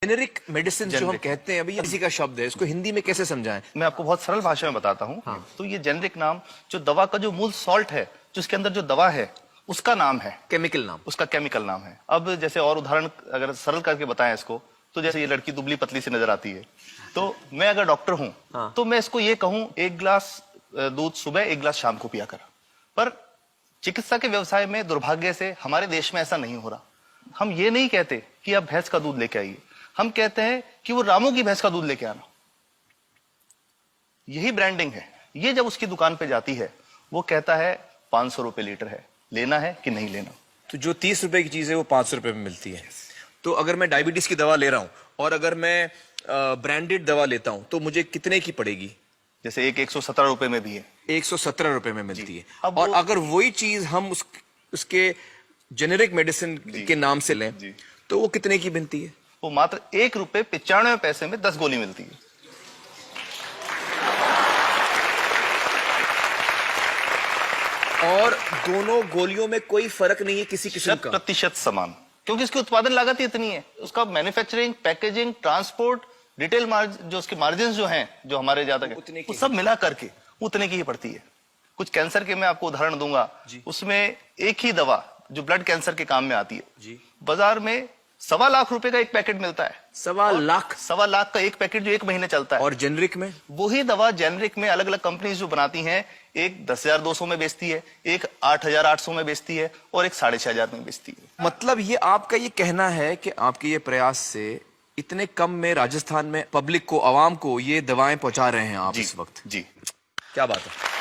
Generic medicine जो हम कहते हैं, अभी ये किसी का शब्द है, इसको हिंदी में कैसे समझाएं? मैं आपको बहुत सरल भाषा में बताता हूँ। तो ये जेनेरिक नाम जो दवा का जो मूल सॉल्ट है, जो इसके अंदर जो दवा है, उसका नाम है, केमिकल नाम, उसका केमिकल नाम है। अब जैसे और उदाहरण अगर सरल करके बताएं इसको, तो जैसे ये लड़की दुबली पतली सी नजर आती है, तो मैं अगर डॉक्टर हूं तो मैं इसको ये कहूं, एक गिलास दूध सुबह, एक गिलास शाम को पिया कर। पर चिकित्सा के व्यवसाय में दुर्भाग्य से हमारे देश में ऐसा नहीं हो रहा। हम ये नहीं कहते कि आप भैंस का दूध लेके आइए, हम कहते हैं कि वो रामू की भैंस का दूध लेके आना। यही ब्रांडिंग है। ये जब उसकी दुकान पे जाती है, वो कहता है 500 रुपए लीटर है, लेना है कि नहीं लेना। तो जो 30 रुपए की चीज है वो 500 रुपए में मिलती है। तो अगर मैं डायबिटीज की दवा ले रहा हूं और अगर मैं ब्रांडेड दवा लेता हूं तो मुझे कितने की पड़ेगी? जैसे एक 117 रुपए में भी है, 117 रुपए में मिलती है। अब और अगर वही चीज हम उसके जेनेरिक मेडिसिन के नाम से लें तो वो कितने की बनती है? वो मात्र 1 रुपए 95 पैसे में 10 गोली मिलती है। और दोनों गोलियों में कोई फर्क नहीं है किसी किस्म का? 100% समान, क्योंकि इसकी उत्पादन लागत ही इतनी है। उसका manufacturing, packaging, transport, retail margin, जो उसके मार्जिन जो हैं, जो हमारे ज्यादा वो सब मिला करके उतने की ही पड़ती है। कुछ कैंसर के मैं आपको उदाहरण दूंगा, उसमें एक ही दवा जो ब्लड कैंसर के काम में आती है, बाजार में 1.25 लाख रुपए का एक पैकेट मिलता है। 1.25 लाख का एक पैकेट जो 1 महीने चलता है। और जेनरिक में वही दवा जेनरिक में अलग अलग कंपनीज जो बनाती हैं, एक 10,200 में बेचती है, एक 8,800 में बेचती है और एक 6,500 में बेचती है। मतलब ये आपका ये कहना है कि आपके ये प्रयास से इतने कम में राजस्थान में पब्लिक को, आवाम को ये दवाएं पहुंचा रहे हैं आप इस वक्त? जी, क्या बात है।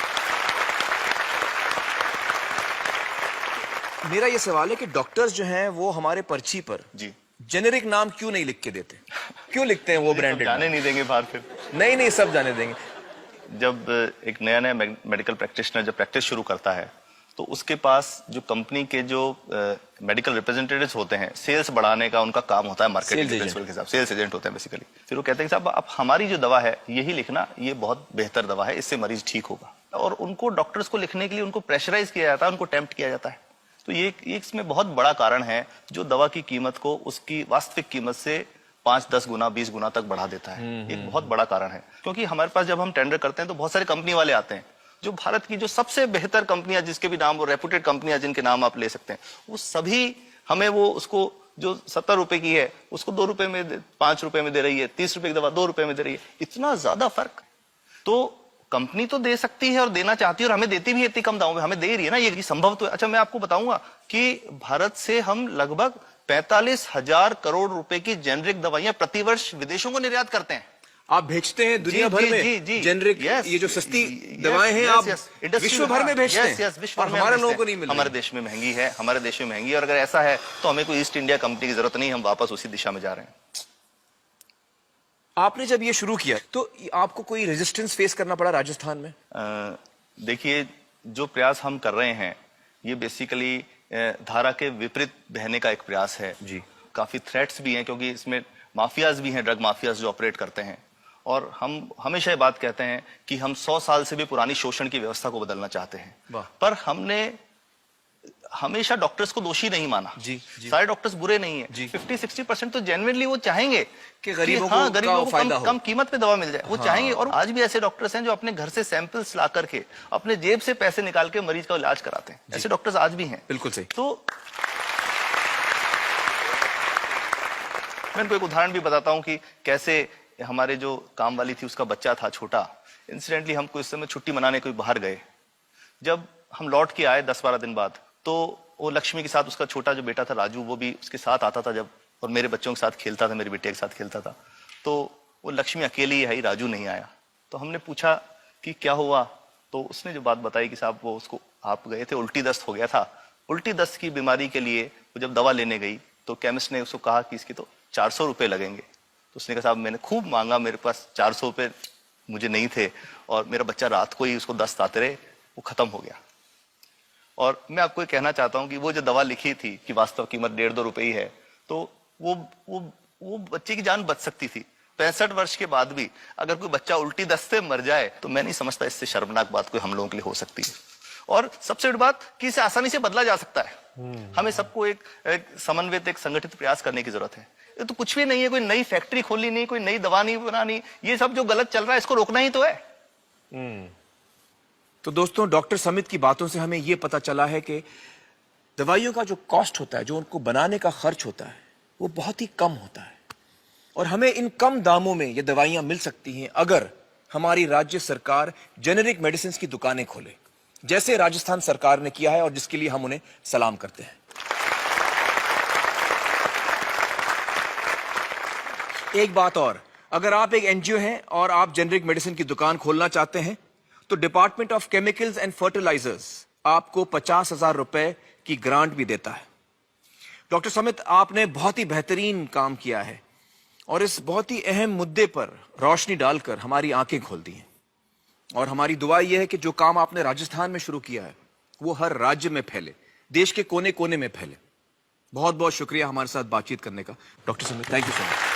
मेरा ये सवाल है कि डॉक्टर्स जो हैं वो हमारे पर्ची पर जेनेरिक नाम क्यों नहीं लिख के देते? क्यों लिखते हैं वो ब्रांडेड? जाने नहीं देंगे बाहर फिर? नहीं, सब जाने देंगे। जब एक नया मेडिकल प्रैक्टिशनर जब प्रैक्टिस शुरू करता है, तो उसके पास जो कंपनी के जो मेडिकल रिप्रेजेंटेटिव्स होते हैं, सेल्स बढ़ाने का उनका काम होता है, मार्केटिंग प्रिंसिपल के हिसाब से सेल्स एजेंट होते हैं बेसिकली। फिर वो कहते हैं साहब आप हमारी जो दवा है यही लिखना, ये बहुत बेहतर दवा है, इससे मरीज ठीक होगा। और उनको, डॉक्टर्स को लिखने के लिए उनको प्रेशराइज किया जाता है, उनको टेम्प्ट किया जाता है। तो ये इसमें बहुत बड़ा कारण है जो दवा की कीमत को उसकी वास्तविक कीमत से 5-10 गुना, 20 गुना तक बढ़ा देता है। एक बहुत बड़ा कारण है, क्योंकि हमारे पास जब हम टेंडर करते हैं तो बहुत सारे कंपनी वाले आते हैं, जो भारत की जो सबसे बेहतर कंपनियां, जिसके भी नाम, वो रेपुटेड कंपनियां जिनके नाम आप ले सकते हैं, वो सभी हमें वो उसको जो 70 रुपए की है उसको 2 रुपए में, 5 रुपए में दे रही है। 30 रुपए की दवा 2 रुपए में दे रही है। इतना ज्यादा फर्क। तो कंपनी तो दे सकती है और देना चाहती है और हमें देती भी है इतनी कम दामों में, हमें दे रही है ना, ये संभव तो है। अच्छा, मैं आपको बताऊंगा कि भारत से हम लगभग 45,000 करोड़ रुपए की जेनरिक दवाइयां प्रतिवर्ष विदेशों को निर्यात करते हैं। आप भेजते हैं दुनिया भर में जेनरिक, ये जो सस्ती दवाएं हैं आप विश्व भर में भेजते हैं? विश्व भर में हमारे लोगों को नहीं मिल रही। हमारे देश में महंगी है, हमारे देश में महंगी है। और अगर ऐसा है तो हमें कोई ईस्ट इंडिया कंपनी की जरूरत नहीं, हम वापस उसी दिशा में जा रहे हैं। आपने जब ये शुरू किया तो आपको कोई रेजिस्टेंस फेस करना पड़ा राजस्थान में? देखिए, जो प्रयास हम कर रहे हैं ये बेसिकली धारा के विपरीत बहने का एक प्रयास है जी। काफी थ्रेट्स भी हैं, क्योंकि इसमें माफियाज भी हैं, ड्रग माफियाज जो ऑपरेट करते हैं। और हम हमेशा ये बात कहते हैं कि हम 100 साल से भी पुरानी शोषण की व्यवस्था को बदलना चाहते हैं, पर हमने हमेशा डॉक्टर्स को दोषी नहीं माना। सारे डॉक्टर्स बुरे नहीं है। 50-60% तो जेन्युइनली वो चाहेंगे कि गरीबों को कम कीमत पे दवा मिल जाए, वो चाहेंगे। और आज भी ऐसे डॉक्टर्स हैं जो अपने घर से सैंपल्स ला करके अपने जेब से पैसे निकाल के मरीज का इलाज कराते हैं। ऐसे डॉक्टर्स आज भी हैं। बिल्कुल सही। तो मैं इनको एक उदाहरण भी बताता हूँ कि कैसे हमारे जो काम वाली थी, उसका बच्चा था छोटा। इंसिडेंटली हम कुछ समय छुट्टी मनाने कोई बाहर गए। जब हम लौट के आए 10-12 दिन बाद, तो वो लक्ष्मी के साथ उसका छोटा जो बेटा था राजू, वो भी उसके साथ आता था जब, और मेरे बच्चों के साथ खेलता था, मेरी बेटे के साथ खेलता था। तो वो लक्ष्मी अकेली आई, राजू नहीं आया। तो हमने पूछा कि क्या हुआ, तो उसने जो बात बताई कि साहब वो उसको, आप गए थे, उल्टी दस्त हो गया था। उल्टी दस्त की बीमारी के लिए वो जब दवा लेने गई तो केमिस्ट ने उसको कहा कि इसके तो 400 रुपए लगेंगे। तो उसने कहा साहब मैंने खूब मांगा, मेरे पास 400 रुपए मुझे नहीं थे, और मेरा बच्चा रात को ही उसको दस्त आते रहे, वो खत्म हो गया। और मैं आपको ये कहना चाहता हूं कि वो जो दवा लिखी थी कि वास्तव कीमत 1.5-2 रुपए ही है, तो वो बच्चे की जान बच सकती थी। 65 वर्ष के बाद भी अगर कोई बच्चा उल्टी दस्त से मर जाए तो मैं नहीं समझता इससे शर्मनाक बात कोई हम लोगों के लिए हो सकती है। और सबसे बड़ी बात कि इसे आसानी से बदला जा सकता है। हमें सबको एक समन्वित, एक संगठित प्रयास करने की जरूरत है। ये तो कुछ भी नहीं है, कोई नई फैक्ट्री खोलनी नहीं, कोई नई दवा नहीं बनानी, ये सब जो गलत चल रहा है इसको रोकना ही तो है। तो दोस्तों, डॉक्टर समित की बातों से हमें यह पता चला है कि दवाइयों का जो कॉस्ट होता है, जो उनको बनाने का खर्च होता है, वो बहुत ही कम होता है और हमें इन कम दामों में ये दवाइयां मिल सकती हैं अगर हमारी राज्य सरकार जेनेरिक मेडिसिन की दुकानें खोले, जैसे राजस्थान सरकार ने किया है और जिसके लिए हम उन्हें सलाम करते हैं। एक बात और, अगर आप एक एनजीओ हैं और आप जेनेरिक मेडिसिन की दुकान खोलना चाहते हैं तो department of chemicals and fertilizers आपको 50,000 रुपए की ग्रांट भी देता है। डॉक्टर समित, आपने बहुत ही बेहतरीन काम किया है और इस बहुत ही अहम मुद्दे पर रोशनी डालकर हमारी आंखें खोल दी हैं और हमारी दुआ यह है कि जो काम आपने राजस्थान में शुरू किया है वो हर राज्य में फैले, देश के कोने कोने में फैले। बहुत बहुत शुक्रिया हमारे साथ बातचीत करने का doctor Samit. Thank you so much.